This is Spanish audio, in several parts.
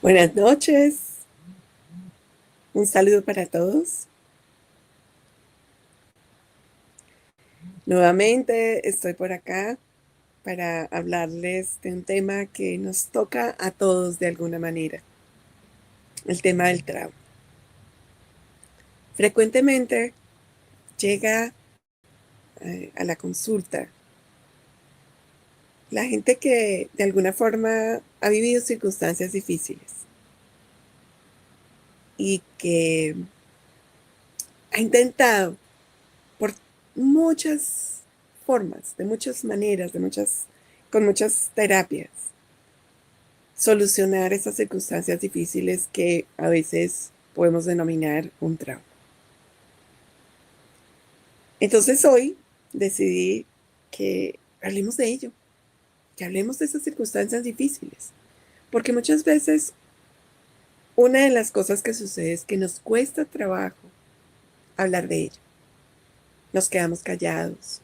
Buenas noches, un saludo para todos. Nuevamente estoy por acá para hablarles de un tema que nos toca a todos de alguna manera, el tema del trauma. Frecuentemente llega a la consulta la gente que de alguna forma ha vivido circunstancias difíciles y que ha intentado por muchas formas, de muchas maneras, con muchas terapias, solucionar esas circunstancias difíciles que a veces podemos denominar un trauma. Entonces hoy decidí que hablemos de ello, que hablemos de esas circunstancias difíciles, porque muchas veces una de las cosas que sucede es que nos cuesta trabajo hablar de ello, nos quedamos callados.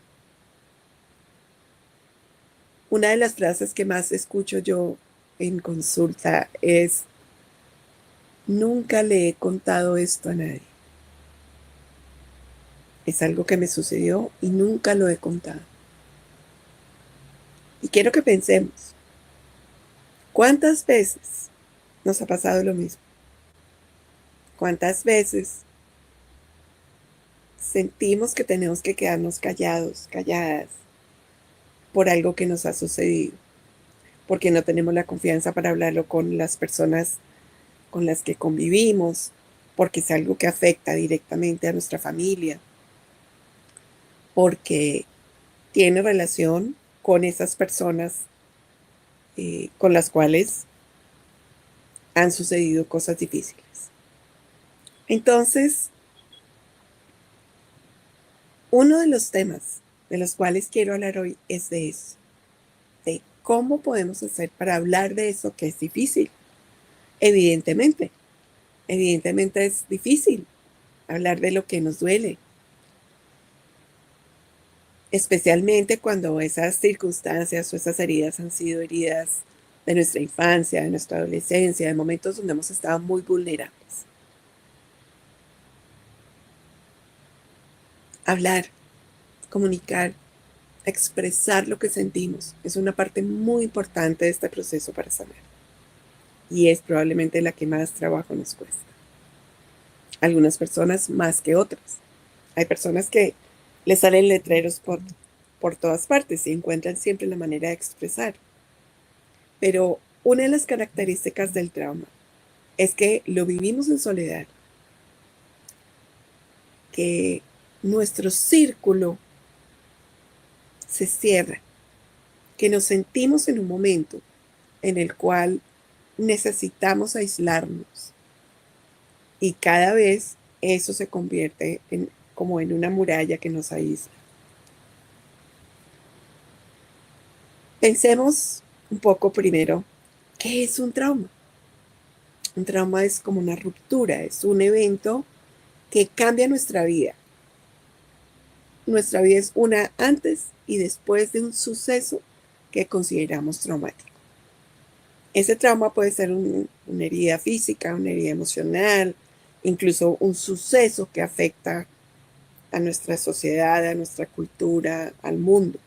Una de las frases que más escucho yo en consulta es: nunca le he contado esto a nadie. Es algo que me sucedió y nunca lo he contado. Y quiero que pensemos, ¿cuántas veces nos ha pasado lo mismo? ¿Cuántas veces sentimos que tenemos que quedarnos callados, calladas, por algo que nos ha sucedido? Porque no tenemos la confianza para hablarlo con las personas con las que convivimos, porque es algo que afecta directamente a nuestra familia, porque tiene relación con esas personas con las cuales han sucedido cosas difíciles. Entonces, uno de los temas de los cuales quiero hablar hoy es de eso, de cómo podemos hacer para hablar de eso que es difícil. Evidentemente, evidentemente es difícil hablar de lo que nos duele, especialmente cuando esas circunstancias o esas heridas han sido heridas de nuestra infancia, de nuestra adolescencia, de momentos donde hemos estado muy vulnerables. Hablar, comunicar, expresar lo que sentimos es una parte muy importante de este proceso para sanar. Y es probablemente la que más trabajo nos cuesta. Algunas personas más que otras. Hay personas que les salen letreros por todas partes y encuentran siempre la manera de expresar. Pero una de las características del trauma es que lo vivimos en soledad, que nuestro círculo se cierra, que nos sentimos en un momento en el cual necesitamos aislarnos y cada vez eso se convierte como en una muralla que nos aísla. Pensemos un poco primero, ¿qué es un trauma? Un trauma es como una ruptura, es un evento que cambia nuestra vida. Nuestra vida es una antes y después de un suceso que consideramos traumático. Ese trauma puede ser una herida física, una herida emocional, incluso un suceso que afecta a nuestra sociedad, a nuestra cultura, al mundo.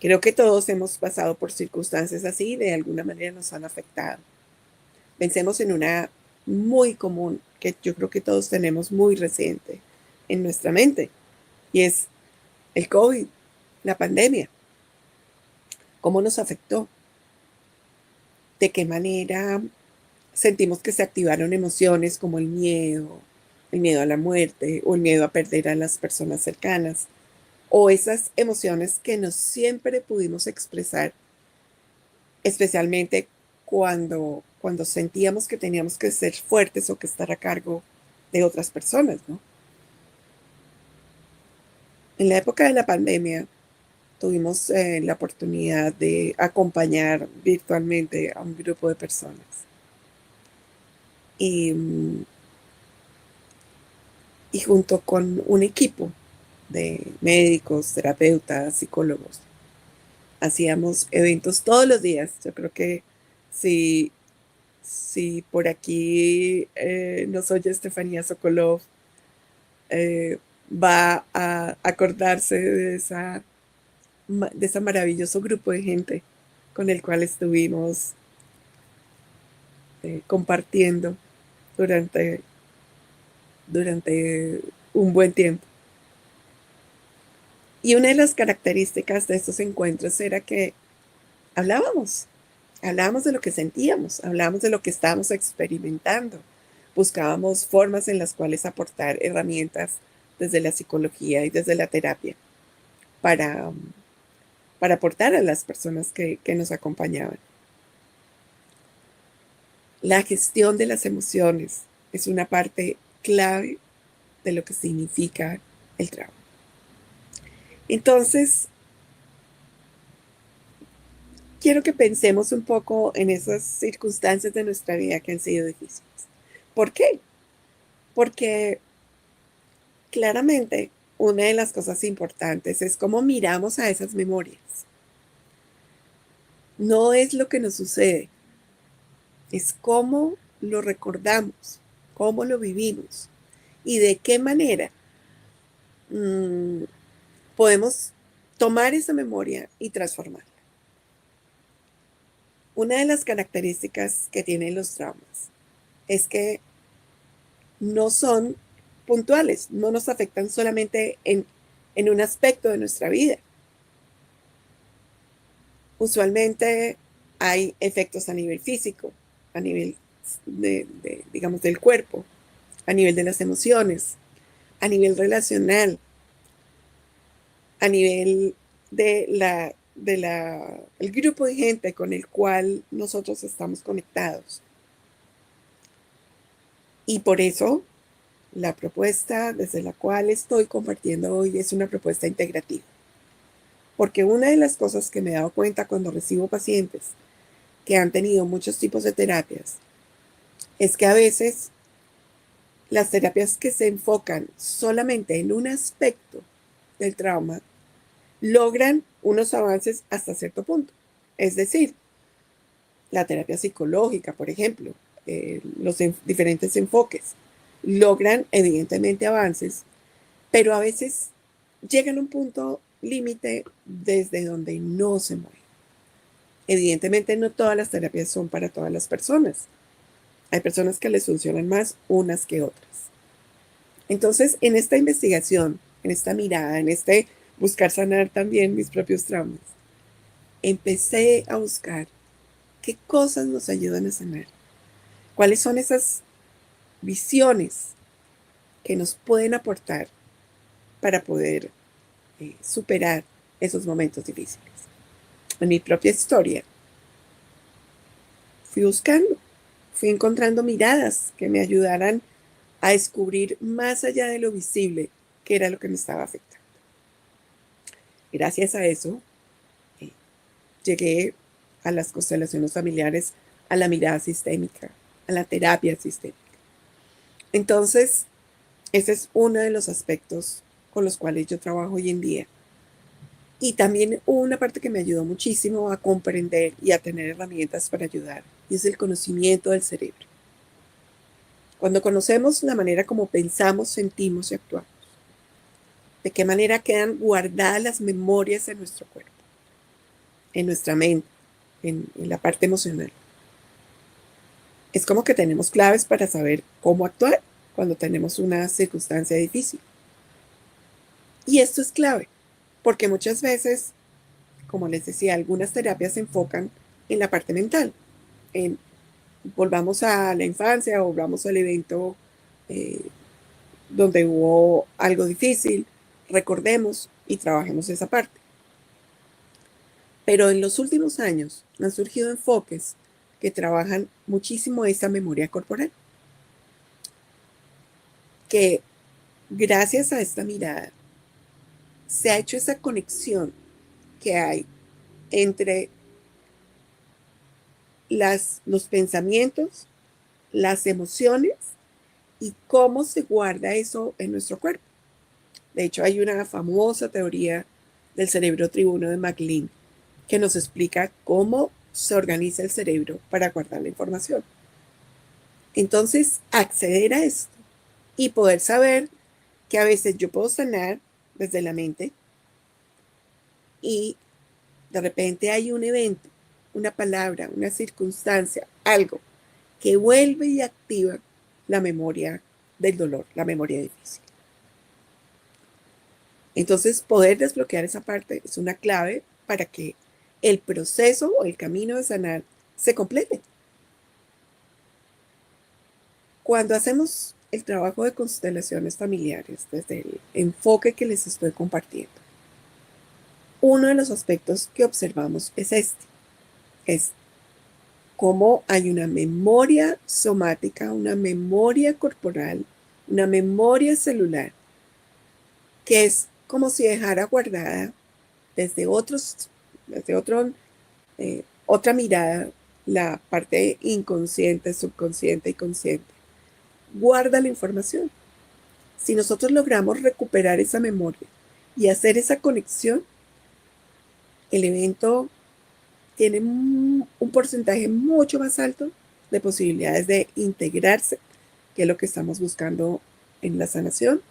Creo que todos hemos pasado por circunstancias así y de alguna manera nos han afectado. Pensemos en una muy común que yo creo que todos tenemos muy reciente en nuestra mente y es el COVID, la pandemia. ¿Cómo nos afectó? ¿De qué manera sentimos que se activaron emociones como el miedo a la muerte o el miedo a perder a las personas cercanas? O esas emociones que no siempre pudimos expresar, especialmente cuando sentíamos que teníamos que ser fuertes o que estar a cargo de otras personas, ¿no? En la época de la pandemia tuvimos la oportunidad de acompañar virtualmente a un grupo de personas. Y, y junto con un equipo de médicos, terapeutas, psicólogos, hacíamos eventos todos los días. Yo creo que si Si por aquí nos oye Estefanía Sokolov, va a acordarse de ese maravilloso grupo de gente con el cual estuvimos compartiendo durante, durante un buen tiempo. Y una de las características de estos encuentros era que hablábamos, hablábamos de lo que sentíamos, hablábamos de lo que estábamos experimentando, buscábamos formas en las cuales aportar herramientas desde la psicología y desde la terapia para, para aportar a las personas que nos acompañaban. La gestión de las emociones es una parte clave de lo que significa el trauma. Entonces, quiero que pensemos un poco en esas circunstancias de nuestra vida que han sido difíciles. ¿Por qué? Porque claramente una de las cosas importantes es cómo miramos a esas memorias. No es lo que nos sucede, es cómo lo recordamos, cómo lo vivimos y de qué manera podemos tomar esa memoria y transformarla. Una de las características que tienen los traumas es que no son puntuales, no nos afectan solamente en un aspecto de nuestra vida. Usualmente hay efectos a nivel físico, a nivel digamos, del cuerpo, a nivel de las emociones, a nivel relacional, a nivel el grupo de gente con el cual nosotros estamos conectados. Y por eso la propuesta desde la cual estoy compartiendo hoy es una propuesta integrativa. Porque una de las cosas que me he dado cuenta cuando recibo pacientes que han tenido muchos tipos de terapias es que a veces las terapias que se enfocan solamente en un aspecto del trauma logran unos avances hasta cierto punto. Es decir, la terapia psicológica, por ejemplo, los diferentes enfoques, logran evidentemente avances, pero a veces llegan a un punto límite desde donde no se mueve. Evidentemente no todas las terapias son para todas las personas. Hay personas que les funcionan más unas que otras. Entonces, en esta investigación, en esta mirada, en este buscar sanar también mis propios traumas, empecé a buscar qué cosas nos ayudan a sanar. ¿Cuáles son esas visiones que nos pueden aportar para poder superar esos momentos difíciles? En mi propia historia, fui buscando, fui encontrando miradas que me ayudaran a descubrir más allá de lo visible qué era lo que me estaba afectando. Gracias a eso, llegué a las constelaciones familiares, a la mirada sistémica, a la terapia sistémica. Entonces, ese es uno de los aspectos con los cuales yo trabajo hoy en día. Y también una parte que me ayudó muchísimo a comprender y a tener herramientas para ayudar, y es el conocimiento del cerebro. Cuando conocemos la manera como pensamos, sentimos y actuamos, de qué manera quedan guardadas las memorias en nuestro cuerpo, en nuestra mente, en la parte emocional. Es como que tenemos claves para saber cómo actuar cuando tenemos una circunstancia difícil. Y esto es clave, porque muchas veces, como les decía, algunas terapias se enfocan en la parte mental, en volvamos a la infancia o volvamos al evento donde hubo algo difícil, recordemos y trabajemos esa parte. Pero en los últimos años han surgido enfoques que trabajan muchísimo esa memoria corporal, que gracias a esta mirada se ha hecho esa conexión que hay entre los pensamientos, las emociones y cómo se guarda eso en nuestro cuerpo. De hecho, hay una famosa teoría del cerebro tribuno de MacLean que nos explica cómo se organiza el cerebro para guardar la información. Entonces, acceder a esto y poder saber que a veces yo puedo sanar desde la mente y de repente hay un evento, una palabra, una circunstancia, algo que vuelve y activa la memoria del dolor, la memoria difícil. Entonces, poder desbloquear esa parte es una clave para que el proceso o el camino de sanar se complete. Cuando hacemos el trabajo de constelaciones familiares desde el enfoque que les estoy compartiendo, uno de los aspectos que observamos es es cómo hay una memoria somática, una memoria corporal, una memoria celular, que es como si dejara guardada desde otra mirada, la parte inconsciente, subconsciente y consciente. Guarda la información. Si nosotros logramos recuperar esa memoria y hacer esa conexión, el evento tiene un porcentaje mucho más alto de posibilidades de integrarse, que es lo que estamos buscando en la sanación,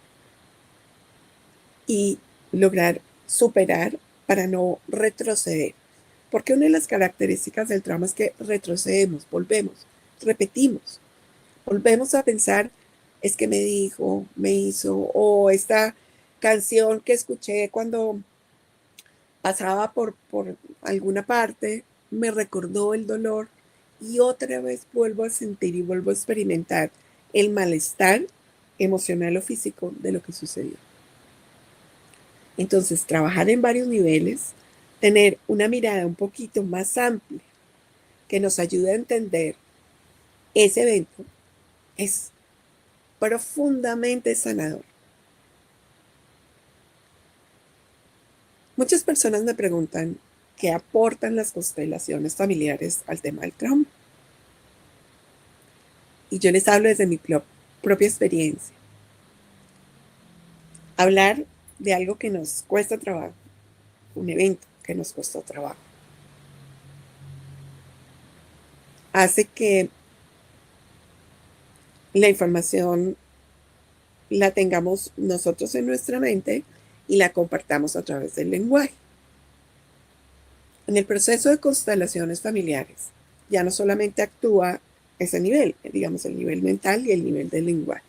y lograr superar para no retroceder. Porque una de las características del trauma es que retrocedemos, volvemos, repetimos, volvemos a pensar, es que me dijo, me hizo, o esta canción que escuché cuando pasaba por alguna parte, me recordó el dolor y otra vez vuelvo a sentir y vuelvo a experimentar el malestar emocional o físico de lo que sucedió. Entonces, trabajar en varios niveles, tener una mirada un poquito más amplia que nos ayude a entender ese evento es profundamente sanador. Muchas personas me preguntan qué aportan las constelaciones familiares al tema del trauma. Y yo les hablo desde mi propia experiencia. Hablar de algo que nos cuesta trabajo, un evento que nos costó trabajo, hace que la información la tengamos nosotros en nuestra mente y la compartamos a través del lenguaje. En el proceso de constelaciones familiares, ya no solamente actúa ese nivel, digamos el nivel mental y el nivel del lenguaje,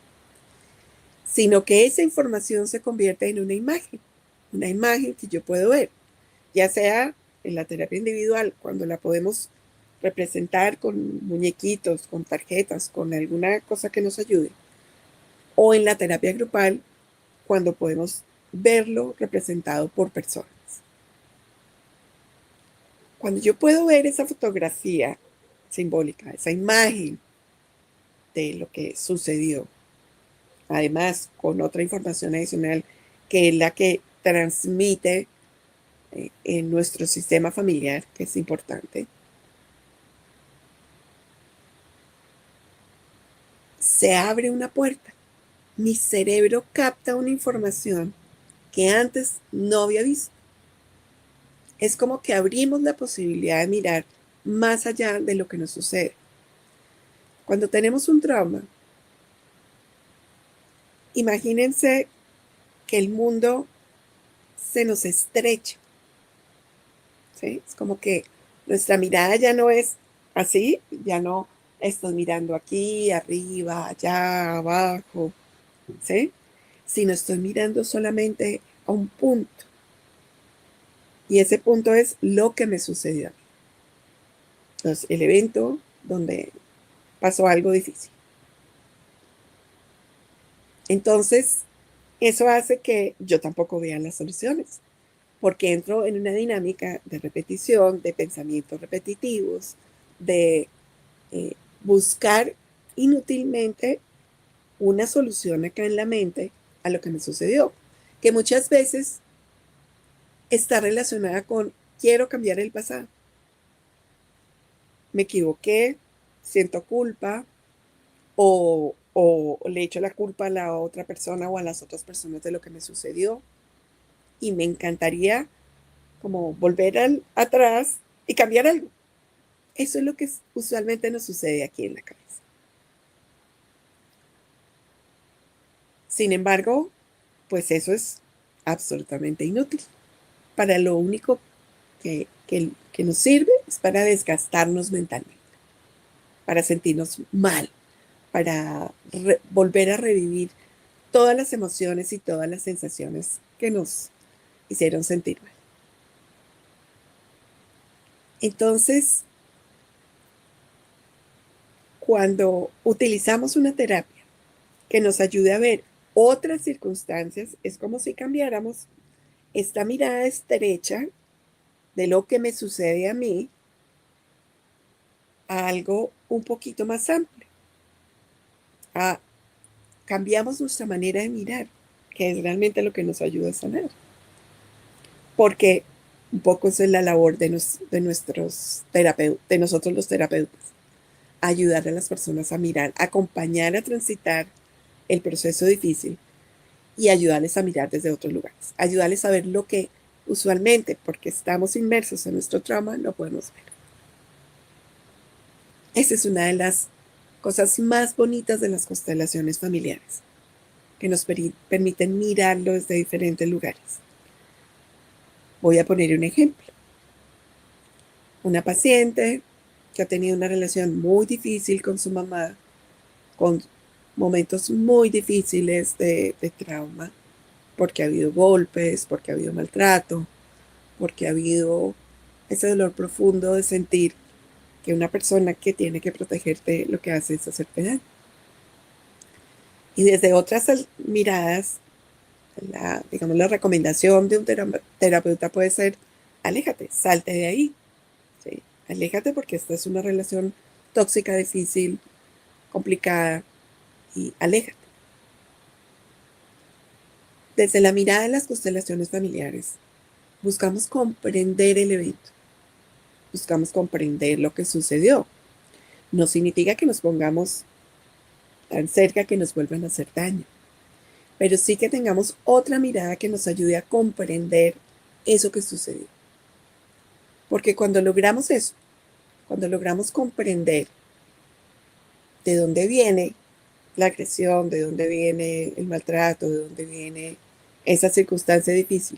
sino que esa información se convierte en una imagen que yo puedo ver, ya sea en la terapia individual, cuando la podemos representar con muñequitos, con tarjetas, con alguna cosa que nos ayude, o en la terapia grupal, cuando podemos verlo representado por personas. Cuando yo puedo ver esa fotografía simbólica, esa imagen de lo que sucedió, además con otra información adicional que es la que transmite en nuestro sistema familiar, que es importante, se abre una puerta. Mi cerebro capta una información que antes no había visto. Es como que abrimos la posibilidad de mirar más allá de lo que nos sucede. Cuando tenemos un trauma, imagínense que el mundo se nos estrecha, ¿sí? Es como que nuestra mirada ya no es así, ya no estoy mirando aquí, arriba, allá, abajo, ¿sí? Sino estoy mirando solamente a un punto. Y ese punto es lo que me sucedió. Entonces, el evento donde pasó algo difícil. Entonces, eso hace que yo tampoco vea las soluciones, porque entro en una dinámica de repetición, de pensamientos repetitivos, de buscar inútilmente una solución acá en la mente a lo que me sucedió, que muchas veces está relacionada con quiero cambiar el pasado. Me equivoqué, siento culpa o le echo la culpa a la otra persona o a las otras personas de lo que me sucedió y me encantaría como volver atrás y cambiar algo. Eso es lo que usualmente nos sucede aquí en la cabeza. Sin embargo, pues eso es absolutamente inútil. Para lo único que nos sirve es para desgastarnos mentalmente, para sentirnos mal, para volver a revivir todas las emociones y todas las sensaciones que nos hicieron sentir mal. Entonces, cuando utilizamos una terapia que nos ayude a ver otras circunstancias, es como si cambiáramos esta mirada estrecha de lo que me sucede a mí a algo un poquito más amplio. Cambiamos nuestra manera de mirar, que es realmente lo que nos ayuda a sanar. Porque un poco esa es la labor de nuestros terapeutas, de nosotros los terapeutas, ayudar a las personas a mirar, acompañar a transitar el proceso difícil y ayudarles a mirar desde otros lugares, ayudarles a ver lo que usualmente, porque estamos inmersos en nuestro trauma, no podemos ver. Esa es una de las cosas más bonitas de las constelaciones familiares, que nos permiten mirarlo desde diferentes lugares. Voy a poner un ejemplo. Una paciente que ha tenido una relación muy difícil con su mamá, con momentos muy difíciles de trauma, porque ha habido golpes, porque ha habido maltrato, porque ha habido ese dolor profundo de sentir que una persona que tiene que protegerte lo que hace es hacerte daño. Y desde otras miradas, digamos, la recomendación de un terapeuta puede ser, aléjate, salte de ahí. ¿Sí? Aléjate porque esta es una relación tóxica, difícil, complicada, y aléjate. Desde la mirada de las constelaciones familiares, buscamos comprender el evento, buscamos comprender lo que sucedió. No significa que nos pongamos tan cerca que nos vuelvan a hacer daño, pero sí que tengamos otra mirada que nos ayude a comprender eso que sucedió. Porque cuando logramos eso, cuando logramos comprender de dónde viene la agresión, de dónde viene el maltrato, de dónde viene esa circunstancia difícil,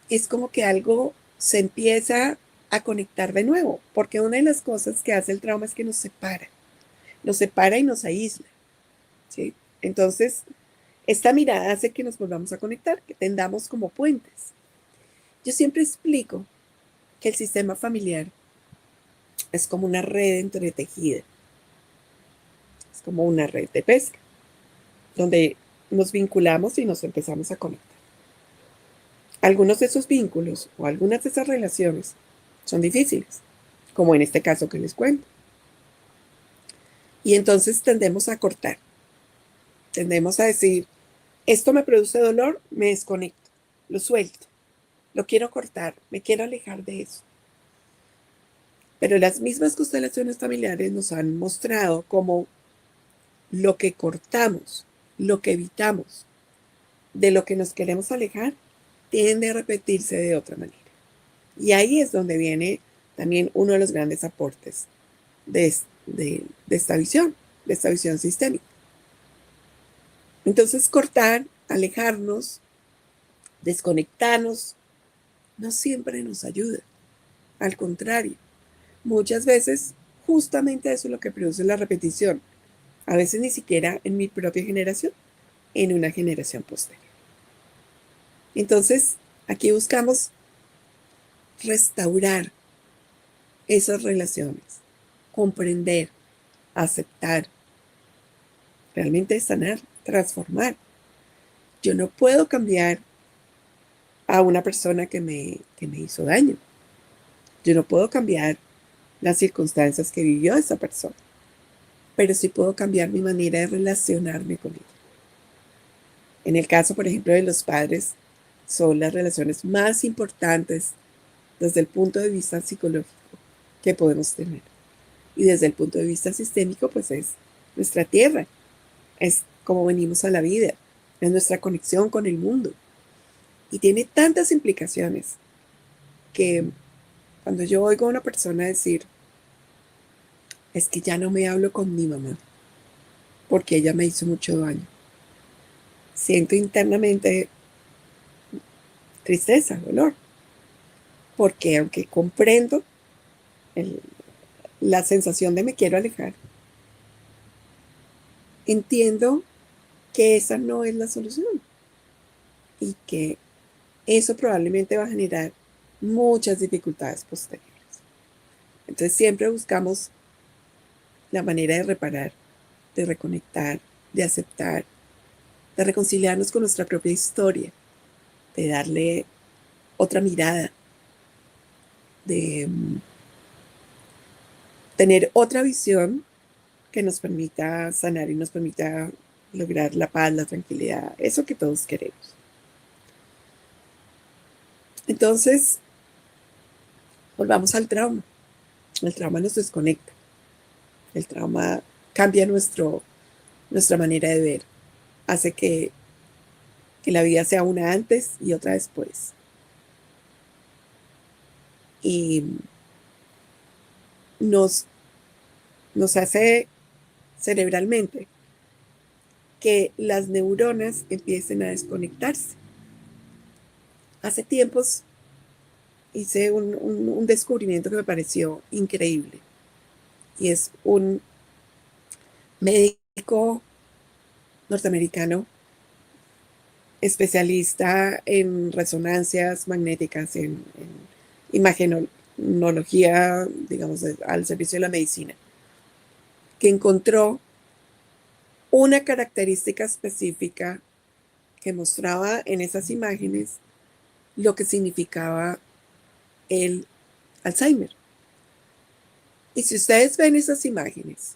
es como que algo se empieza a conectar de nuevo, porque una de las cosas que hace el trauma es que nos separa y nos aísla, ¿sí? Entonces, esta mirada hace que nos volvamos a conectar, que tendamos como puentes. Yo siempre explico que el sistema familiar es como una red entretejida, es como una red de pesca, donde nos vinculamos y nos empezamos a conectar. Algunos de esos vínculos o algunas de esas relaciones son difíciles, como en este caso que les cuento. Y entonces tendemos a cortar, tendemos a decir, esto me produce dolor, me desconecto, lo suelto, lo quiero cortar, me quiero alejar de eso. Pero las mismas constelaciones familiares nos han mostrado cómo lo que cortamos, lo que evitamos, de lo que nos queremos alejar, tiende a repetirse de otra manera. Y ahí es donde viene también uno de los grandes aportes de esta visión sistémica. Entonces, cortar, alejarnos, desconectarnos, no siempre nos ayuda. Al contrario, muchas veces justamente eso es lo que produce la repetición. A veces ni siquiera en mi propia generación, en una generación posterior. Entonces, aquí buscamos restaurar esas relaciones, comprender, aceptar, realmente sanar, transformar. Yo no puedo cambiar a una persona que me hizo daño. Yo no puedo cambiar las circunstancias que vivió esa persona, pero sí puedo cambiar mi manera de relacionarme con ella. En el caso, por ejemplo, de los padres, son las relaciones más importantes desde el punto de vista psicológico que podemos tener. Y desde el punto de vista sistémico, pues es nuestra tierra, es como venimos a la vida, es nuestra conexión con el mundo. Y tiene tantas implicaciones que cuando yo oigo a una persona decir, es que ya no me hablo con mi mamá, porque ella me hizo mucho daño. Siento internamente tristeza, dolor, porque aunque comprendo el- la sensación de me quiero alejar, entiendo que esa no es la solución y que eso probablemente va a generar muchas dificultades posteriores. Entonces siempre buscamos la manera de reparar, de reconectar, de aceptar, de reconciliarnos con nuestra propia historia, de darle otra mirada, de tener otra visión que nos permita sanar y nos permita lograr la paz, la tranquilidad, eso que todos queremos. Entonces, volvamos al trauma. El trauma nos desconecta. El trauma cambia nuestra manera de ver. Hace que la vida sea una antes y otra después. Y nos, nos hace cerebralmente que las neuronas empiecen a desconectarse. Hace tiempos hice un descubrimiento que me pareció increíble. Y es un médico norteamericano especialista en resonancias magnéticas, en imagenología, digamos, al servicio de la medicina, que encontró una característica específica que mostraba en esas imágenes lo que significaba el Alzheimer. Y si ustedes ven esas imágenes,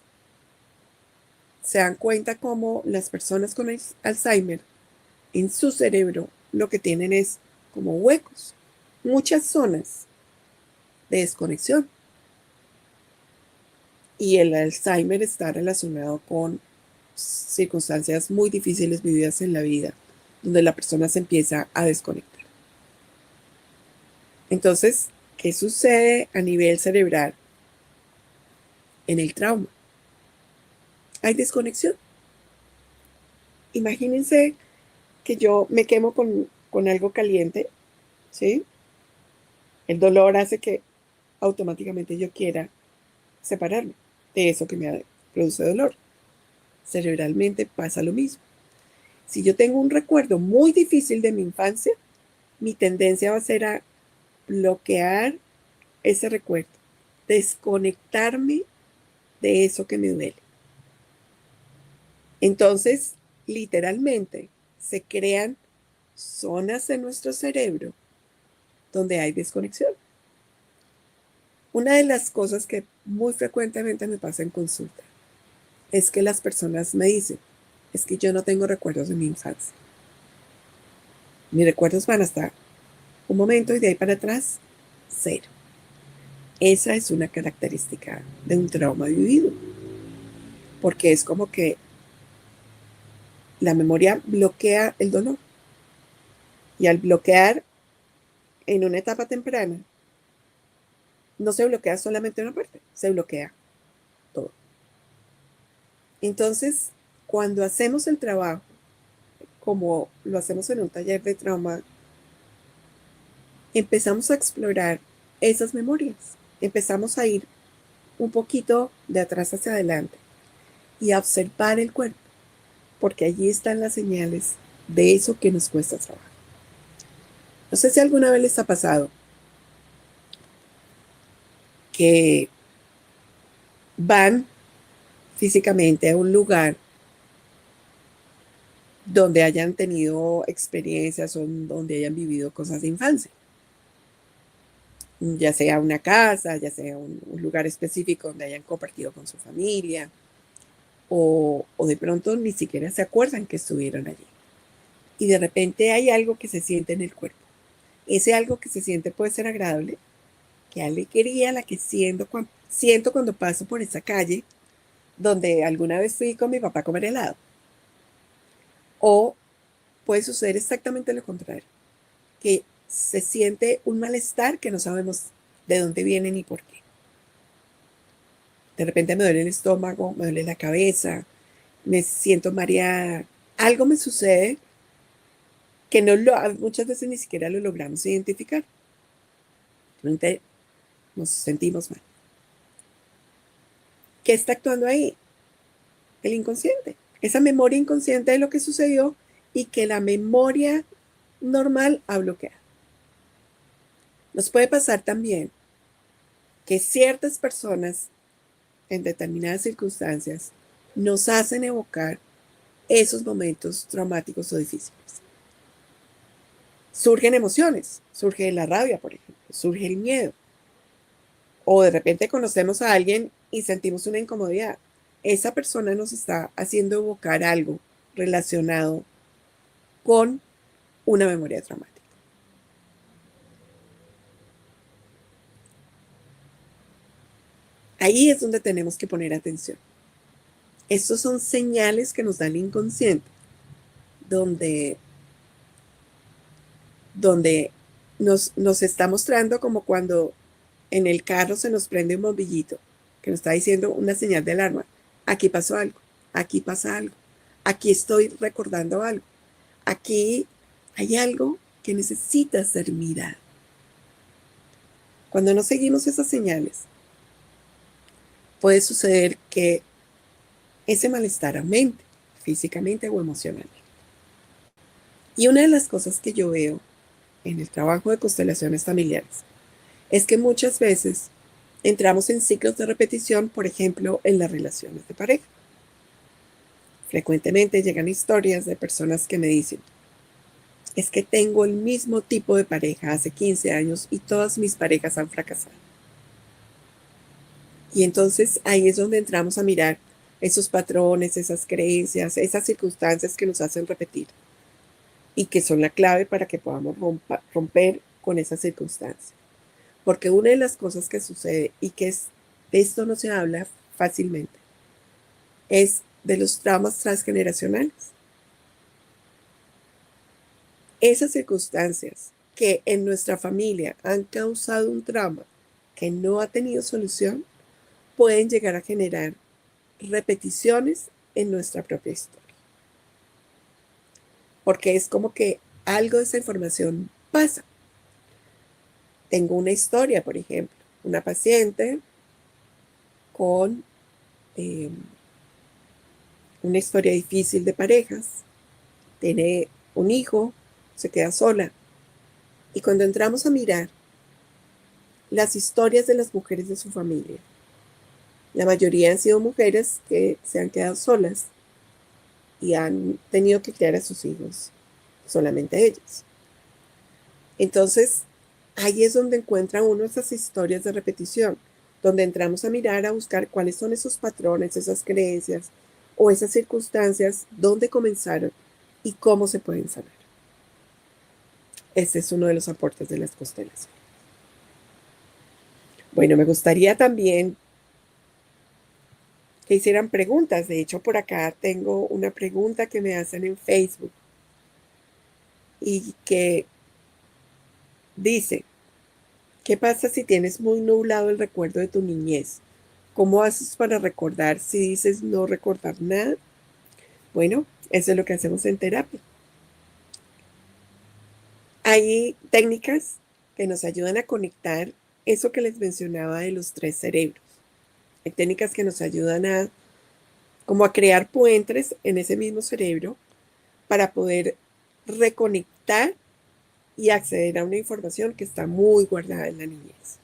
se dan cuenta cómo las personas con Alzheimer en su cerebro lo que tienen es como huecos, muchas zonas de desconexión. Y el Alzheimer está relacionado con circunstancias muy difíciles vividas en la vida, donde la persona se empieza a desconectar. Entonces, ¿qué sucede a nivel cerebral en el trauma? Hay desconexión. Imagínense que yo me quemo con algo caliente, ¿sí? El dolor hace que automáticamente yo quiera separarme de eso que me produce dolor. Cerebralmente pasa lo mismo. Si yo tengo un recuerdo muy difícil de mi infancia, mi tendencia va a ser a bloquear ese recuerdo, desconectarme de eso que me duele. Entonces, literalmente, se crean zonas en nuestro cerebro donde hay desconexión. Una de las cosas que muy frecuentemente me pasa en consulta es que las personas me dicen, es que yo no tengo recuerdos de mi infancia. Mis recuerdos van hasta un momento y de ahí para atrás, cero. Esa es una característica de un trauma vivido, porque es como que la memoria bloquea el dolor. Y al bloquear en una etapa temprana, no se bloquea solamente una parte, se bloquea todo. Entonces, cuando hacemos el trabajo, como lo hacemos en un taller de trauma, empezamos a explorar esas memorias. Empezamos a ir un poquito de atrás hacia adelante y a observar el cuerpo, porque allí están las señales de eso que nos cuesta trabajar. No sé si alguna vez les ha pasado que van físicamente a un lugar donde hayan tenido experiencias o donde hayan vivido cosas de infancia, ya sea una casa, ya sea un lugar específico donde hayan compartido con su familia, o de pronto ni siquiera se acuerdan que estuvieron allí. Y de repente hay algo que se siente en el cuerpo. Ese algo que se siente puede ser agradable, que alegría la que siento cuando paso por esa calle donde alguna vez fui con mi papá a comer helado. O puede suceder exactamente lo contrario, que se siente un malestar que no sabemos de dónde viene ni por qué. De repente me duele el estómago, me duele la cabeza, me siento mareada, algo me sucede que muchas veces ni siquiera lo logramos identificar. Realmente nos sentimos mal. ¿Qué está actuando ahí? El inconsciente. Esa memoria inconsciente de lo que sucedió y que la memoria normal ha bloqueado. Nos puede pasar también que ciertas personas en determinadas circunstancias nos hacen evocar esos momentos traumáticos o difíciles. Surgen emociones, surge la rabia, por ejemplo, surge el miedo. O de repente conocemos a alguien y sentimos una incomodidad. Esa persona nos está haciendo evocar algo relacionado con una memoria traumática. Ahí es donde tenemos que poner atención. Estos son señales que nos da el inconsciente, donde, donde nos está mostrando como cuando en el carro se nos prende un bombillito, que nos está diciendo una señal de alarma. Aquí pasó algo, aquí pasa algo, aquí estoy recordando algo, aquí hay algo que necesita ser mirado. Cuando no seguimos esas señales, puede suceder que ese malestar aumente físicamente o emocionalmente. Y una de las cosas que yo veo en el trabajo de constelaciones familiares es que muchas veces entramos en ciclos de repetición, por ejemplo, en las relaciones de pareja. Frecuentemente llegan historias de personas que me dicen, es que tengo el mismo tipo de pareja hace 15 años y todas mis parejas han fracasado. Y entonces ahí es donde entramos a mirar esos patrones, esas creencias, esas circunstancias que nos hacen repetir y que son la clave para que podamos romper con esas circunstancias. Porque una de las cosas que sucede y que de esto no se habla fácilmente es de los traumas transgeneracionales. Esas circunstancias que en nuestra familia han causado un trauma que no ha tenido solución pueden llegar a generar repeticiones en nuestra propia historia. Porque es como que algo de esa información pasa. Tengo una historia, por ejemplo, una paciente con una historia difícil de parejas, tiene un hijo, se queda sola. Y cuando entramos a mirar las historias de las mujeres de su familia, la mayoría han sido mujeres que se han quedado solas y han tenido que criar a sus hijos, solamente ellas. Entonces, ahí es donde encuentra uno esas historias de repetición, donde entramos a mirar, a buscar cuáles son esos patrones, esas creencias o esas circunstancias, dónde comenzaron y cómo se pueden sanar. Este es uno de los aportes de las constelaciones. Bueno, me gustaría también que hicieran preguntas. De hecho, por acá tengo una pregunta que me hacen en Facebook y que dice, ¿qué pasa si tienes muy nublado el recuerdo de tu niñez? ¿Cómo haces para recordar si dices no recordar nada? Bueno, eso es lo que hacemos en terapia. Hay técnicas que nos ayudan a conectar eso que les mencionaba de los tres cerebros. Hay técnicas que nos ayudan como a crear puentes en ese mismo cerebro para poder reconectar y acceder a una información que está muy guardada en la niñez.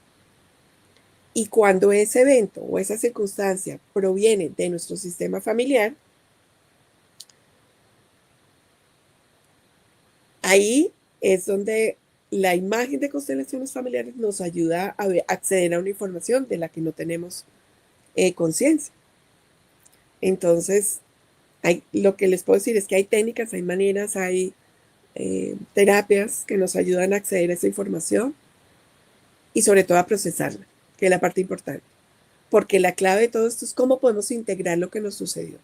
Y cuando ese evento o esa circunstancia proviene de nuestro sistema familiar, ahí es donde la imagen de constelaciones familiares nos ayuda a acceder a una información de la que no tenemos conciencia. Entonces, lo que les puedo decir es que hay técnicas, hay maneras, hay terapias que nos ayudan a acceder a esa información y sobre todo a procesarla, que es la parte importante. Porque la clave de todo esto es cómo podemos integrar lo que nos sucedió,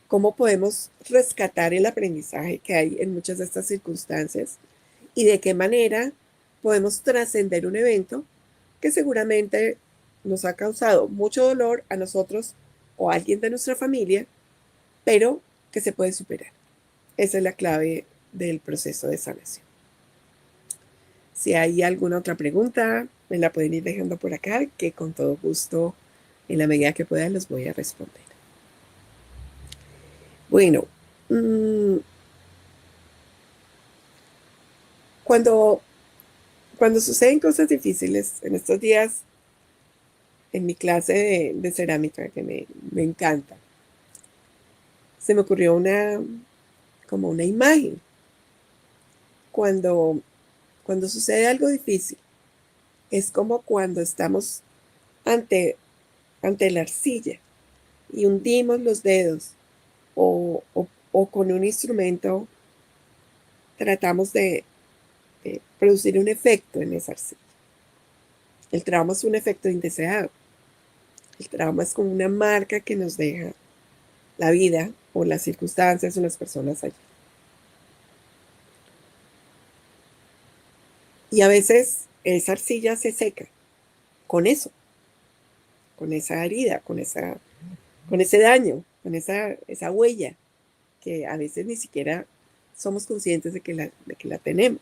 cómo podemos rescatar el aprendizaje que hay en muchas de estas circunstancias y de qué manera podemos trascender un evento que seguramente nos ha causado mucho dolor a nosotros o a alguien de nuestra familia pero que se puede superar. Esa es la clave del proceso de sanación. Si hay alguna otra pregunta, me la pueden ir dejando por acá, que con todo gusto, en la medida que pueda, los voy a responder. Bueno, cuando suceden cosas difíciles, en estos días, en mi clase de cerámica, que me encanta, se me ocurrió como una imagen. Cuando sucede algo difícil, es como cuando estamos ante, ante la arcilla y hundimos los dedos o con un instrumento tratamos de producir un efecto en esa arcilla. El trauma es un efecto indeseado. El trauma es como una marca que nos deja la vida o las circunstancias o las personas allí. Y a veces esa arcilla se seca con eso, con esa herida, con ese daño, con esa huella que a veces ni siquiera somos conscientes de que la tenemos.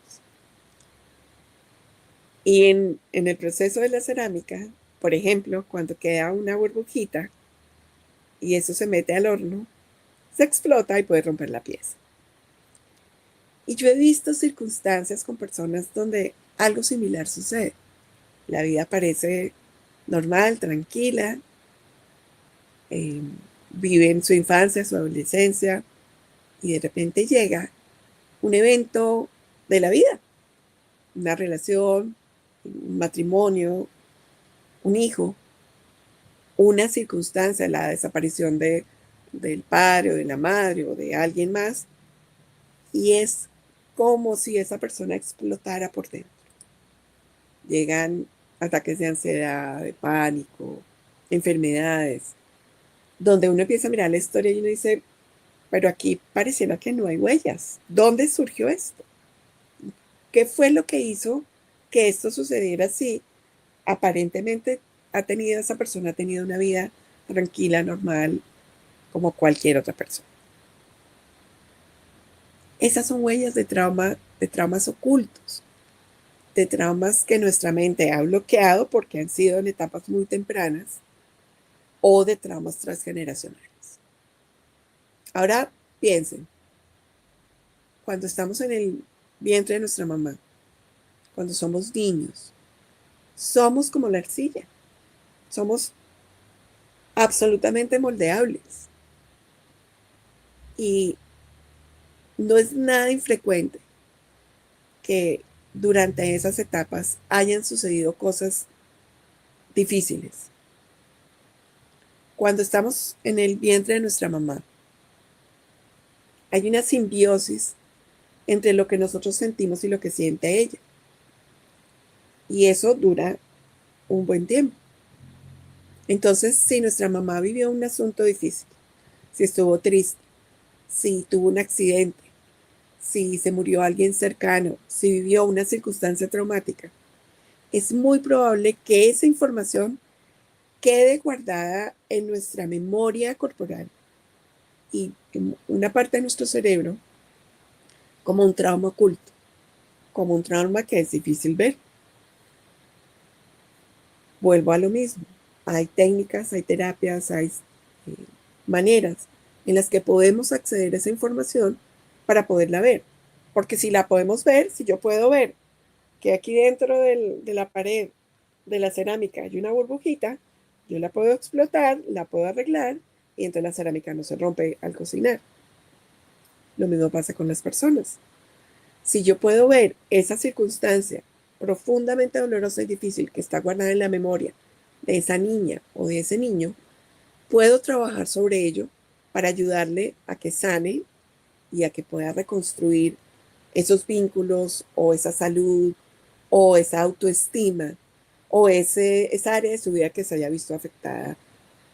Y en el proceso de la cerámica, por ejemplo, cuando queda una burbujita y eso se mete al horno, se explota y puede romper la pieza. Y yo he visto circunstancias con personas donde algo similar sucede. La vida parece normal, tranquila, viven su infancia, su adolescencia, y de repente llega un evento de la vida, una relación, un matrimonio, un hijo, una circunstancia, la desaparición del padre o de la madre o de alguien más, y es como si esa persona explotara por dentro. Llegan ataques de ansiedad, de pánico, enfermedades, donde uno empieza a mirar la historia y uno dice, pero aquí pareciera que no hay huellas. ¿Dónde surgió esto? ¿Qué fue lo que hizo que esto sucediera así? Aparentemente esa persona ha tenido una vida tranquila, normal, como cualquier otra persona. Esas son huellas de trauma, de traumas ocultos, de traumas que nuestra mente ha bloqueado porque han sido en etapas muy tempranas o de traumas transgeneracionales. Ahora piensen, cuando estamos en el vientre de nuestra mamá, cuando somos niños, somos como la arcilla, somos absolutamente moldeables y no es nada infrecuente que durante esas etapas hayan sucedido cosas difíciles. Cuando estamos en el vientre de nuestra mamá, hay una simbiosis entre lo que nosotros sentimos y lo que siente ella. Y eso dura un buen tiempo. Entonces, si nuestra mamá vivió un asunto difícil, si estuvo triste, si tuvo un accidente, si se murió alguien cercano, si vivió una circunstancia traumática, es muy probable que esa información quede guardada en nuestra memoria corporal y en una parte de nuestro cerebro como un trauma oculto, como un trauma que es difícil ver. Vuelvo a lo mismo. Hay técnicas, hay terapias, hay maneras en las que podemos acceder a esa información para poderla ver. Porque si la podemos ver, si yo puedo ver que aquí dentro de la pared de la cerámica hay una burbujita, yo la puedo explotar, la puedo arreglar y entonces la cerámica no se rompe al cocinar. Lo mismo pasa con las personas. Si yo puedo ver esa circunstancia profundamente dolorosa y difícil que está guardada en la memoria de esa niña o de ese niño, puedo trabajar sobre ello para ayudarle a que sane y a que pueda reconstruir esos vínculos o esa salud o esa autoestima o esa área de su vida que se haya visto afectada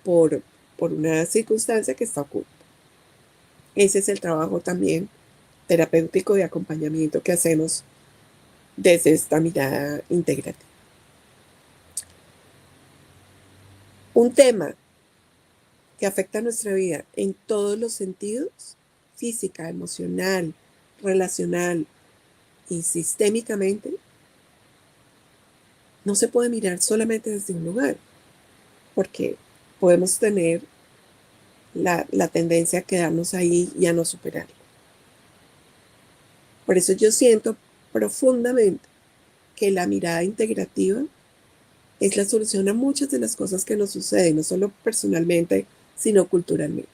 por, por una circunstancia que está oculta. Ese es el trabajo también terapéutico de acompañamiento que hacemos desde esta mirada integrativa. Un tema que afecta nuestra vida en todos los sentidos, física, emocional, relacional y sistémicamente, no se puede mirar solamente desde un lugar, porque podemos tener la tendencia a quedarnos ahí y a no superarlo. Por eso yo siento profundamente que la mirada integrativa es la solución a muchas de las cosas que nos suceden, no solo personalmente, sino culturalmente.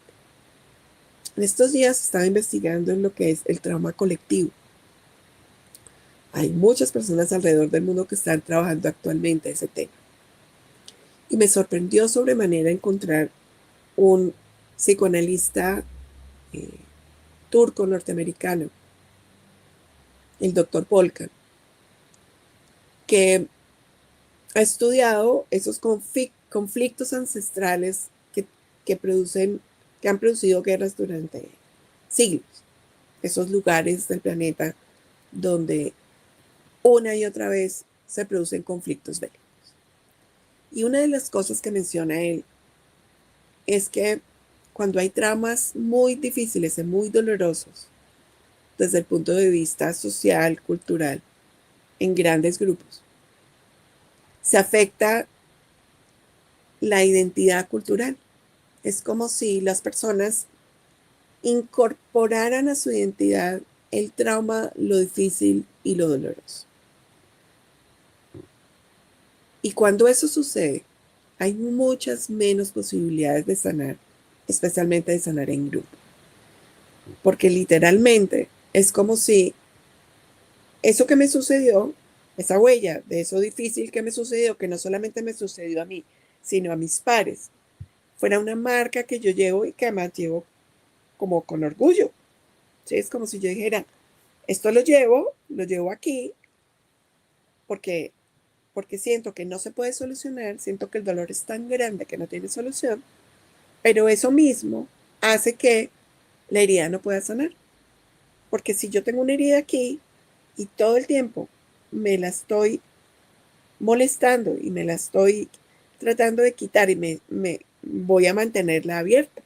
En estos días estaba investigando en lo que es el trauma colectivo. Hay muchas personas alrededor del mundo que están trabajando actualmente ese tema. Y me sorprendió sobremanera encontrar un psicoanalista eh, turco norteamericano, el doctor Polkan, que ha estudiado esos conflictos ancestrales que han producido guerras durante siglos. Esos lugares del planeta donde una y otra vez se producen conflictos bélicos. Y una de las cosas que menciona él es que cuando hay traumas muy difíciles y muy dolorosos, desde el punto de vista social, cultural, en grandes grupos, se afecta la identidad cultural. Es como si las personas incorporaran a su identidad el trauma, lo difícil y lo doloroso. Y cuando eso sucede, hay muchas menos posibilidades de sanar, especialmente de sanar en grupo. Porque literalmente es como si eso que me sucedió, esa huella de eso difícil que me sucedió, que no solamente me sucedió a mí, sino a mis pares, fuera una marca que yo llevo y que además llevo como con orgullo. ¿Sí? Es como si yo dijera, esto lo llevo aquí porque, porque siento que no se puede solucionar, siento que el dolor es tan grande que no tiene solución, pero eso mismo hace que la herida no pueda sanar. Porque si yo tengo una herida aquí y todo el tiempo me la estoy molestando y me la estoy tratando de quitar y me voy a mantenerla abierta,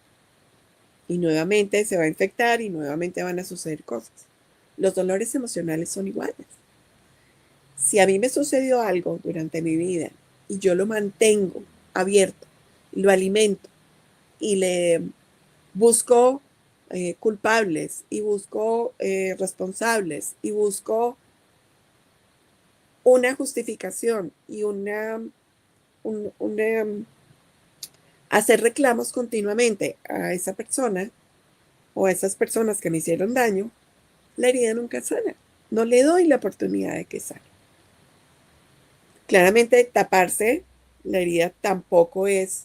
y nuevamente se va a infectar y nuevamente van a suceder cosas. Los dolores emocionales son iguales. Si a mí me sucedió algo durante mi vida y yo lo mantengo abierto, lo alimento y le busco culpables y busco responsables y busco una justificación y hacer reclamos continuamente a esa persona o a esas personas que me hicieron daño, la herida nunca sana. No le doy la oportunidad de que sane. Claramente, taparse la herida tampoco es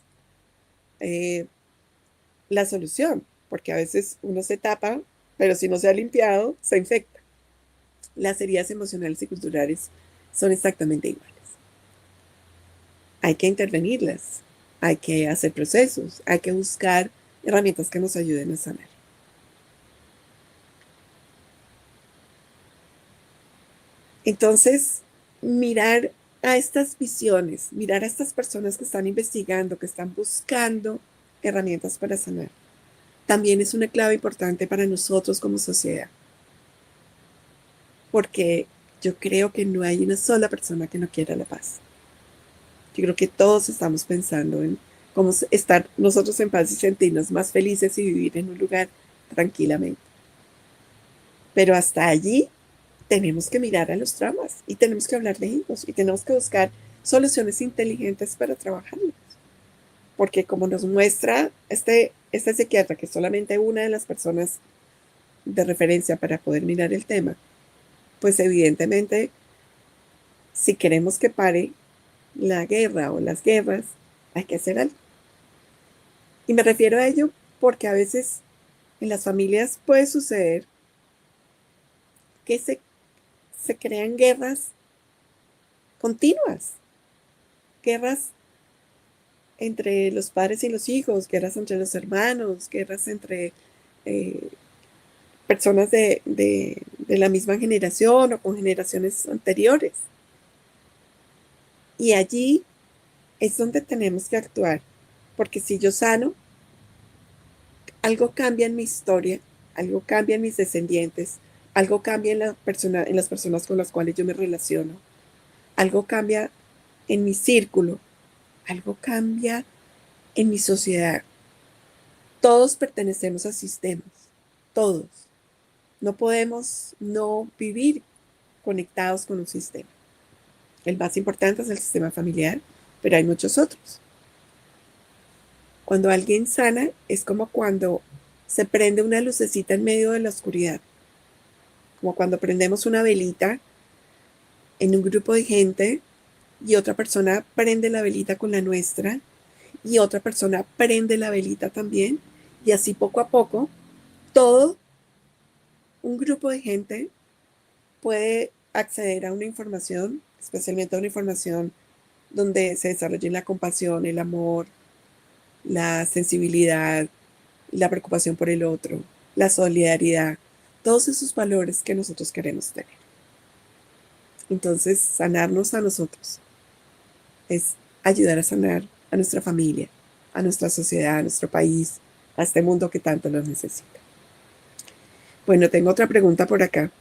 eh, la solución, porque a veces uno se tapa, pero si no se ha limpiado, se infecta. Las heridas emocionales y culturales son exactamente iguales. Hay que intervenirlas, hay que hacer procesos, hay que buscar herramientas que nos ayuden a sanar. Entonces, mirar a estas visiones, mirar a estas personas que están investigando, que están buscando herramientas para sanar, también es una clave importante para nosotros como sociedad, porque yo creo que no hay una sola persona que no quiera la paz. Yo creo que todos estamos pensando en cómo estar nosotros en paz y sentirnos más felices y vivir en un lugar tranquilamente. Pero hasta allí tenemos que mirar a los traumas y tenemos que hablar de ellos y tenemos que buscar soluciones inteligentes para trabajarlos. Porque como nos muestra este psiquiatra, que es solamente una de las personas de referencia para poder mirar el tema, pues evidentemente, si queremos que pare la guerra o las guerras, hay que hacer algo. Y me refiero a ello porque a veces en las familias puede suceder que se crean guerras continuas, guerras entre los padres y los hijos, guerras entre los hermanos, guerras entre eh, personas de la misma generación o con generaciones anteriores. Y allí es donde tenemos que actuar, porque si yo sano, algo cambia en mi historia, algo cambia en mis descendientes, algo cambia en las personas con las cuales yo me relaciono, algo cambia en mi círculo, algo cambia en mi sociedad. Todos pertenecemos a sistemas, todos. No podemos no vivir conectados con un sistema. El más importante es el sistema familiar, pero hay muchos otros. Cuando alguien sana es como cuando se prende una lucecita en medio de la oscuridad, como cuando prendemos una velita en un grupo de gente y otra persona prende la velita con la nuestra y otra persona prende la velita también y así poco a poco todo un grupo de gente puede acceder a una información, especialmente a una información donde se desarrolle la compasión, el amor, la sensibilidad, la preocupación por el otro, la solidaridad, todos esos valores que nosotros queremos tener. Entonces, sanarnos a nosotros es ayudar a sanar a nuestra familia, a nuestra sociedad, a nuestro país, a este mundo que tanto lo necesita. Bueno, tengo otra pregunta por acá.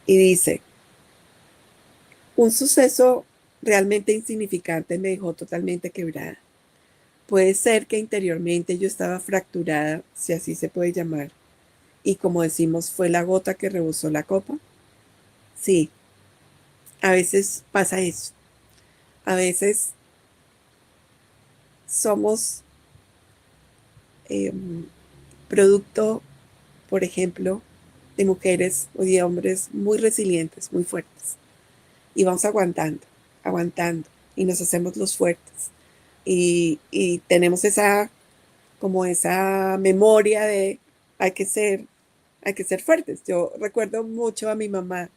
Y dice, un suceso realmente insignificante me dejó totalmente quebrada. Puede ser que interiormente yo estaba fracturada, si así se puede llamar, y como decimos, fue la gota que rebosó la copa. Sí, a veces pasa eso. A veces somos eh, producto, por ejemplo, de mujeres o de hombres muy resilientes, muy fuertes. Y vamos aguantando, aguantando, y nos hacemos los fuertes. Y tenemos esa, como esa memoria de hay que ser, hay que ser fuertes. Yo recuerdo mucho a mi mamá,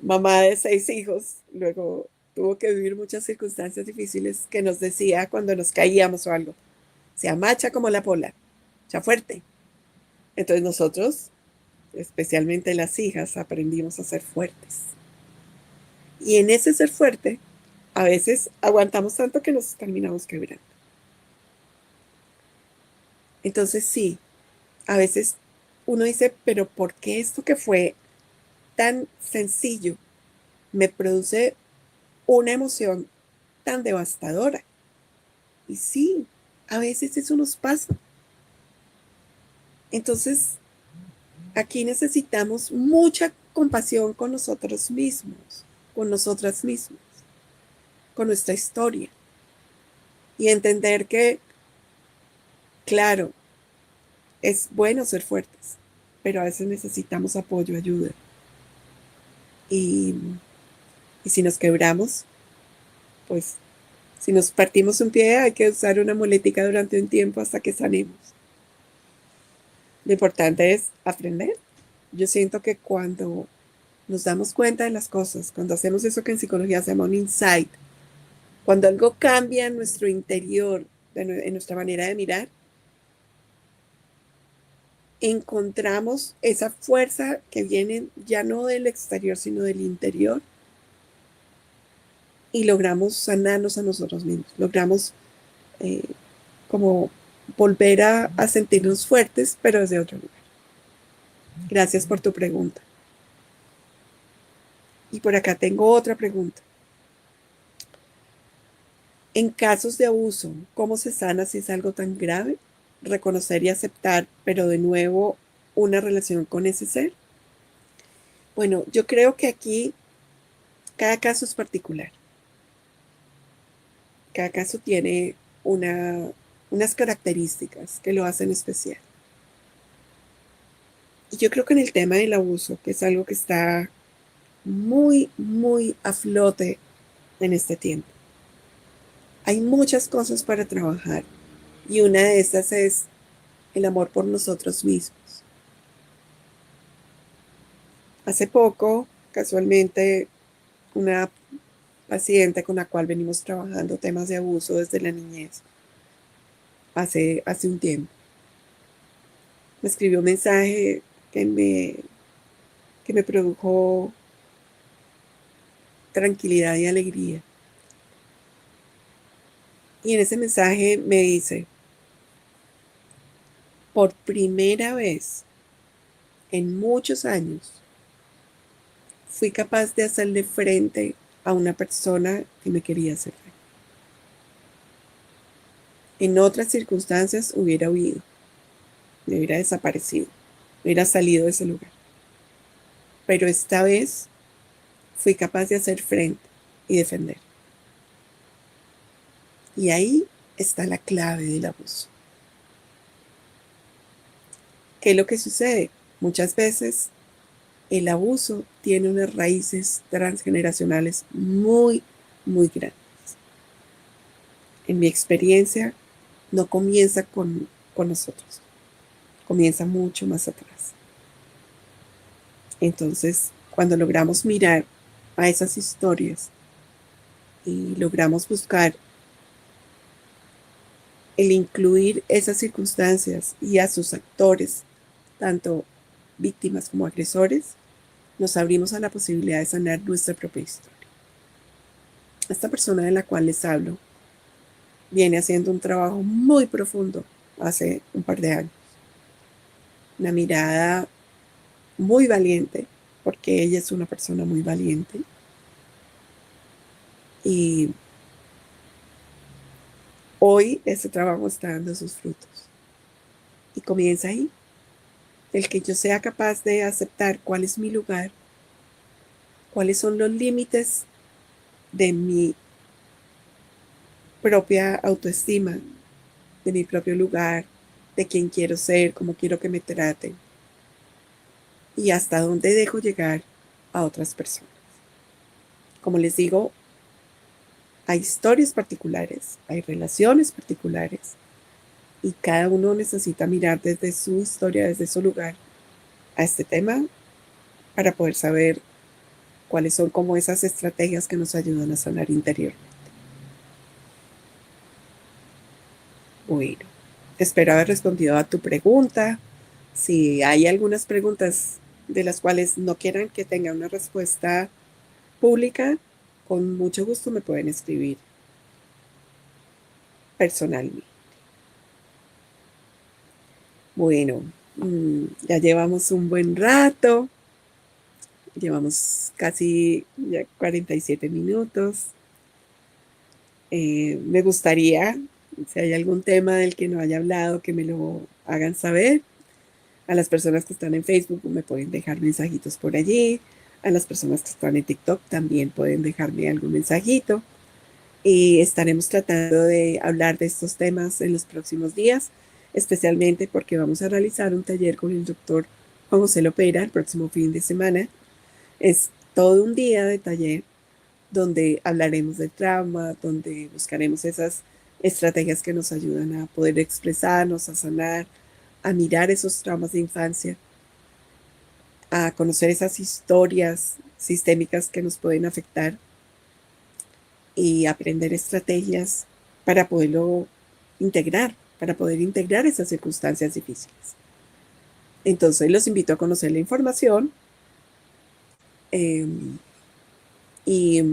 mamá de 6 hijos, luego tuvo que vivir muchas circunstancias difíciles que nos decía cuando nos caíamos o algo, se amacha como la pola, ya fuerte. Entonces nosotros, especialmente las hijas, aprendimos a ser fuertes. Y en ese ser fuerte, a veces aguantamos tanto que nos terminamos quebrando. Entonces sí, a veces uno dice, pero ¿por qué esto que fue tan sencillo me produce una emoción tan devastadora? Y sí, a veces eso nos pasa. Entonces, aquí necesitamos mucha compasión con nosotros mismos, con nosotras mismas, con nuestra historia. Y entender que, claro, es bueno ser fuertes, pero a veces necesitamos apoyo, ayuda. Y, y si nos quebramos, pues si nos partimos un pie, hay que usar una muletica durante un tiempo hasta que sanemos. Lo importante es aprender. Yo siento que cuando nos damos cuenta de las cosas, cuando hacemos eso que en psicología se llama un insight, cuando algo cambia en nuestro interior, en nuestra manera de mirar, encontramos esa fuerza que viene ya no del exterior, sino del interior, y logramos sanarnos a nosotros mismos, logramos eh, como volver a sentirnos fuertes, pero desde otro lugar. Gracias por tu pregunta. Y por acá tengo otra pregunta. En casos de abuso, ¿cómo se sana si es algo tan grave? Reconocer y aceptar, pero de nuevo una relación con ese ser. Bueno, yo creo que aquí cada caso es particular. Cada caso tiene unas características que lo hacen especial. Y yo creo que en el tema del abuso, que es algo que está muy, muy a flote en este tiempo, hay muchas cosas para trabajar y una de estas es el amor por nosotros mismos. Hace poco, casualmente, una paciente con la cual venimos trabajando temas de abuso desde la niñez, hace un tiempo, me escribió un mensaje que me produjo tranquilidad y alegría. Y en ese mensaje me dice, por primera vez en muchos años, fui capaz de hacerle frente a una persona que me quería hacer frente. En otras circunstancias hubiera huido, me hubiera desaparecido, hubiera salido de ese lugar. Pero esta vez fui capaz de hacer frente y defender. Y ahí está la clave del abuso. ¿Qué es lo que sucede? Muchas veces el abuso tiene unas raíces transgeneracionales muy, muy grandes. En mi experiencia, no comienza con nosotros, comienza mucho más atrás. Entonces, cuando logramos mirar a esas historias y logramos buscar el incluir esas circunstancias y a sus actores, tanto víctimas como agresores, nos abrimos a la posibilidad de sanar nuestra propia historia. Esta persona de la cual les hablo viene haciendo un trabajo muy profundo hace un par de años. Una mirada muy valiente, porque ella es una persona muy valiente. Y hoy ese trabajo está dando sus frutos. Y comienza ahí, el que yo sea capaz de aceptar cuál es mi lugar, cuáles son los límites de mi propia autoestima, de mi propio lugar, de quién quiero ser, cómo quiero que me traten y hasta dónde dejo llegar a otras personas. Como les digo, hay historias particulares, hay relaciones particulares y cada uno necesita mirar desde su historia, desde su lugar a este tema para poder saber cuáles son como esas estrategias que nos ayudan a sanar interiormente. Bueno, espero haber respondido a tu pregunta. Si hay algunas preguntas de las cuales no quieran que tenga una respuesta pública, con mucho gusto me pueden escribir personalmente. Bueno, ya llevamos un buen rato, llevamos casi ya 47 minutos. Me gustaría, si hay algún tema del que no haya hablado, que me lo hagan saber. A las personas que están en Facebook me pueden dejar mensajitos por allí. A las personas que están en TikTok también pueden dejarme algún mensajito. Y estaremos tratando de hablar de estos temas en los próximos días, especialmente porque vamos a realizar un taller con el doctor Juan José Lopera el próximo fin de semana. Es todo un día de taller donde hablaremos del trauma, donde buscaremos esas estrategias que nos ayudan a poder expresarnos, a sanar, a mirar esos traumas de infancia, a conocer esas historias sistémicas que nos pueden afectar y aprender estrategias para poderlo integrar, para poder integrar esas circunstancias difíciles. Entonces los invito a conocer la información eh, y,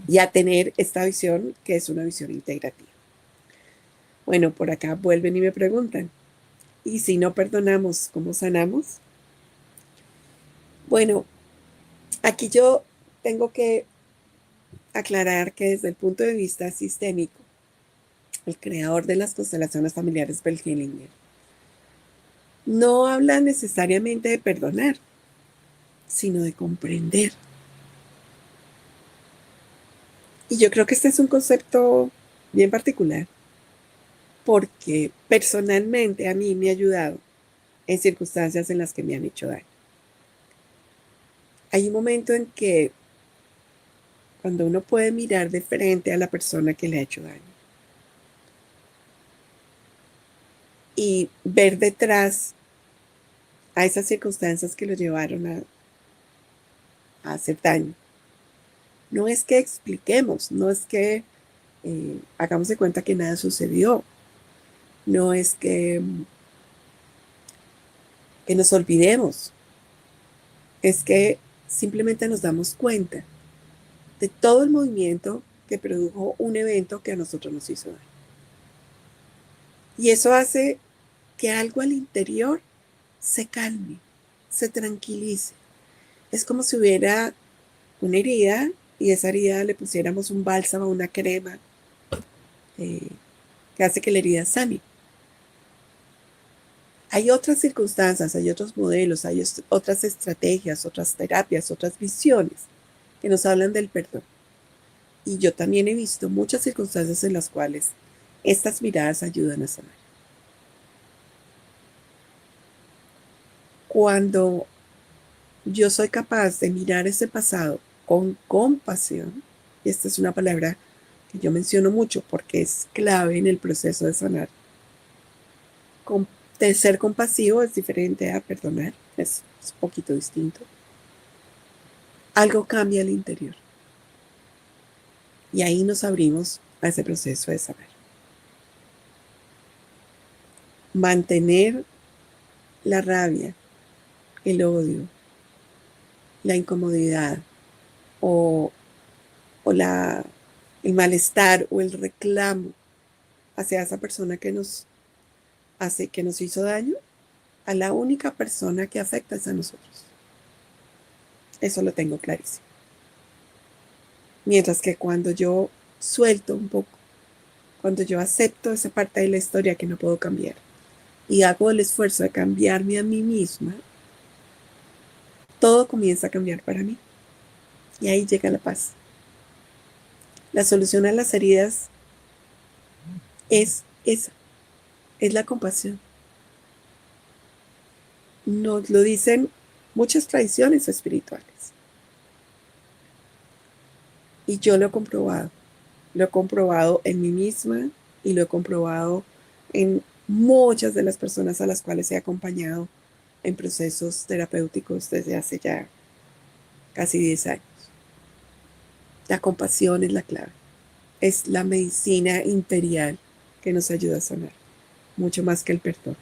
y a tener esta visión que es una visión integrativa. Bueno, por acá vuelven y me preguntan, ¿y si no perdonamos, cómo sanamos? Bueno, aquí yo tengo que aclarar que desde el punto de vista sistémico, el creador de las constelaciones familiares, Bell Hellinger, no habla necesariamente de perdonar, sino de comprender. Y yo creo que este es un concepto bien particular, porque personalmente a mí me ha ayudado en circunstancias en las que me han hecho daño. Hay un momento en que cuando uno puede mirar de frente a la persona que le ha hecho daño y ver detrás a esas circunstancias que lo llevaron a hacer daño. No es que expliquemos, no es que hagamos de cuenta que nada sucedió, no es que nos olvidemos, es que simplemente nos damos cuenta de todo el movimiento que produjo un evento que a nosotros nos hizo daño. Y eso hace que algo al interior se calme, se tranquilice. Es como si hubiera una herida y esa herida le pusiéramos un bálsamo, una crema eh, que hace que la herida sane. Hay otras circunstancias, hay otros modelos, hay otras estrategias, otras terapias, otras visiones que nos hablan del perdón. Y yo también he visto muchas circunstancias en las cuales estas miradas ayudan a sanar. Cuando yo soy capaz de mirar ese pasado con compasión, y esta es una palabra que yo menciono mucho porque es clave en el proceso de sanar, de ser compasivo es diferente a perdonar, es un poquito distinto. Algo cambia al interior. Y ahí nos abrimos a ese proceso de sanar. Mantener la rabia, el odio, la incomodidad o, el malestar o el reclamo hacia esa persona que nos hizo daño, a la única persona que afecta es a nosotros. Eso lo tengo clarísimo. Mientras que cuando yo suelto un poco, cuando yo acepto esa parte de la historia que no puedo cambiar y hago el esfuerzo de cambiarme a mí misma, todo comienza a cambiar para mí. Y ahí llega la paz. La solución a las heridas es esa, es la compasión. Nos lo dicen muchas tradiciones espirituales. Y yo lo he comprobado. Lo he comprobado en mí misma y lo he comprobado en muchas de las personas a las cuales he acompañado en procesos terapéuticos desde hace ya casi 10 años. La compasión es la clave. Es la medicina imperial que nos ayuda a sanar, mucho más que el perdón.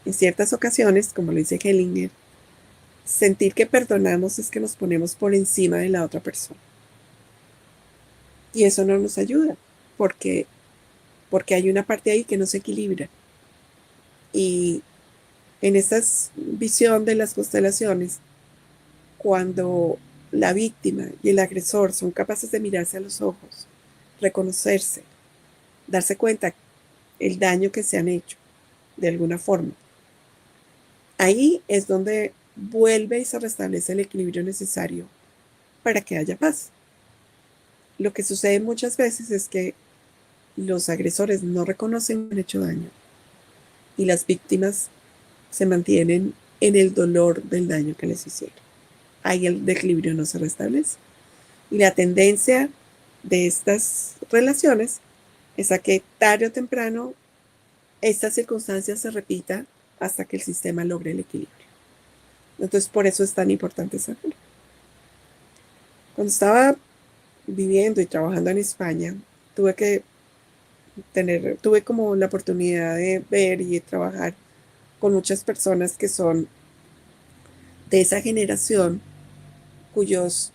En ciertas ocasiones, como lo dice Hellinger, sentir que perdonamos es que nos ponemos por encima de la otra persona. Y eso no nos ayuda, porque hay una parte ahí que no se equilibra. Y en esta visión de las constelaciones, cuando la víctima y el agresor son capaces de mirarse a los ojos, reconocerse, darse cuenta el daño que se han hecho de alguna forma, ahí es donde vuelve y se restablece el equilibrio necesario para que haya paz. Lo que sucede muchas veces es que los agresores no reconocen que han hecho daño y las víctimas se mantienen en el dolor del daño que les hicieron. Ahí el equilibrio no se restablece. Y la tendencia de estas relaciones es a que tarde o temprano esta circunstancia se repita hasta que el sistema logre el equilibrio. Entonces, por eso es tan importante saber. Cuando estaba viviendo y trabajando en España, tuve como la oportunidad de ver y de trabajar con muchas personas que son de esa generación cuyos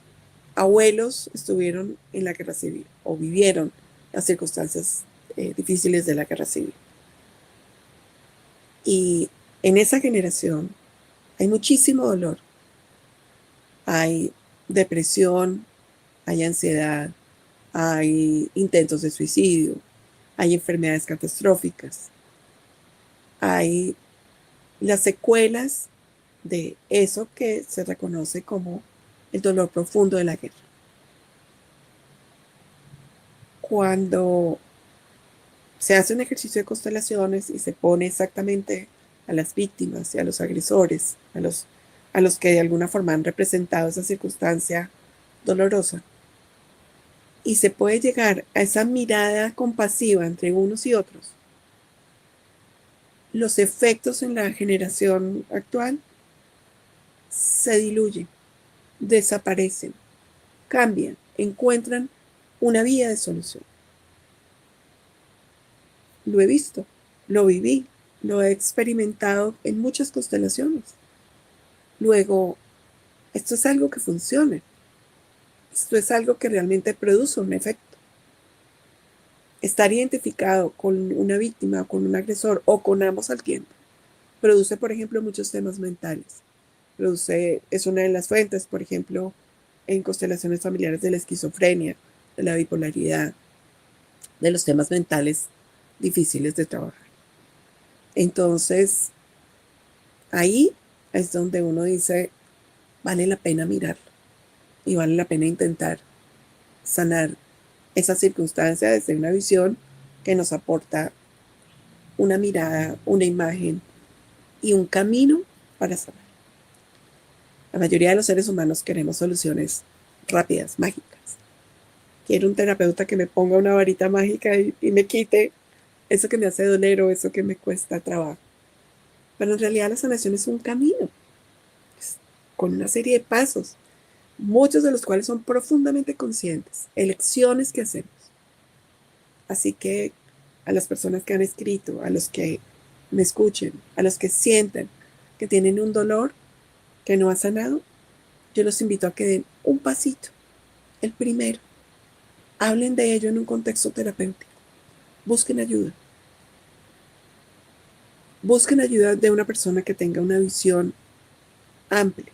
abuelos estuvieron en la guerra civil o vivieron las circunstancias difíciles de la guerra civil. Y en esa generación hay muchísimo dolor. Hay depresión, hay ansiedad, hay intentos de suicidio, hay enfermedades catastróficas, hay las secuelas de eso que se reconoce como el dolor profundo de la guerra. Cuando se hace un ejercicio de constelaciones y se pone exactamente a las víctimas y a los agresores, a los que de alguna forma han representado esa circunstancia dolorosa, y se puede llegar a esa mirada compasiva entre unos y otros, los efectos en la generación actual se diluyen, desaparecen, cambian, encuentran una vía de solución. Lo he visto, lo viví, lo he experimentado en muchas constelaciones. Luego, esto es algo que funciona. Esto es algo que realmente produce un efecto. Estar identificado con una víctima, con un agresor o con ambos al tiempo, produce, por ejemplo, muchos temas mentales. Es una de las fuentes, por ejemplo, en constelaciones familiares de la esquizofrenia, de la bipolaridad, de los temas mentales difíciles de trabajar. Entonces, ahí es donde uno dice, vale la pena mirarlo y vale la pena intentar sanar esa circunstancia desde una visión que nos aporta una mirada, una imagen y un camino para sanar. La mayoría de los seres humanos queremos soluciones rápidas, mágicas. Quiero un terapeuta que me ponga una varita mágica y me quite eso que me hace doler o eso que me cuesta trabajo. Pero en realidad la sanación es un camino, con una serie de pasos, muchos de los cuales son profundamente conscientes, elecciones que hacemos. Así que a las personas que han escrito, a los que me escuchen, a los que sienten que tienen un dolor que no ha sanado, yo los invito a que den un pasito, el primero. Hablen de ello en un contexto terapéutico. Busquen ayuda. Busquen ayuda de una persona que tenga una visión amplia,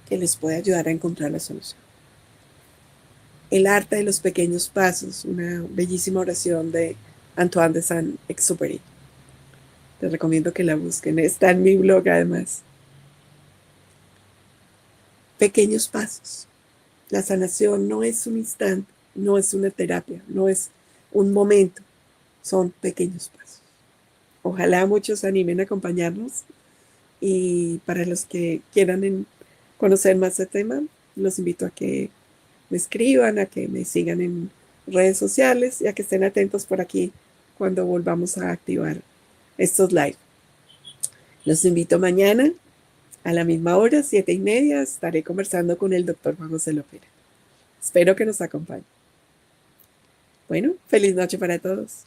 que les pueda ayudar a encontrar la solución. El arte de los pequeños pasos, una bellísima oración de Antoine de Saint-Exupéry. Les recomiendo que la busquen. Está en mi blog además. Pequeños pasos. La sanación no es un instante, no es una terapia, no es un momento. Son pequeños pasos. Ojalá muchos se animen a acompañarnos. Y para los que quieran conocer más de tema, los invito a que me escriban, a que me sigan en redes sociales y a que estén atentos por aquí cuando volvamos a activar estos live. Los invito mañana a la misma hora, 7:30, estaré conversando con el doctor Juan José Lopera. Espero que nos acompañe. Bueno, feliz noche para todos.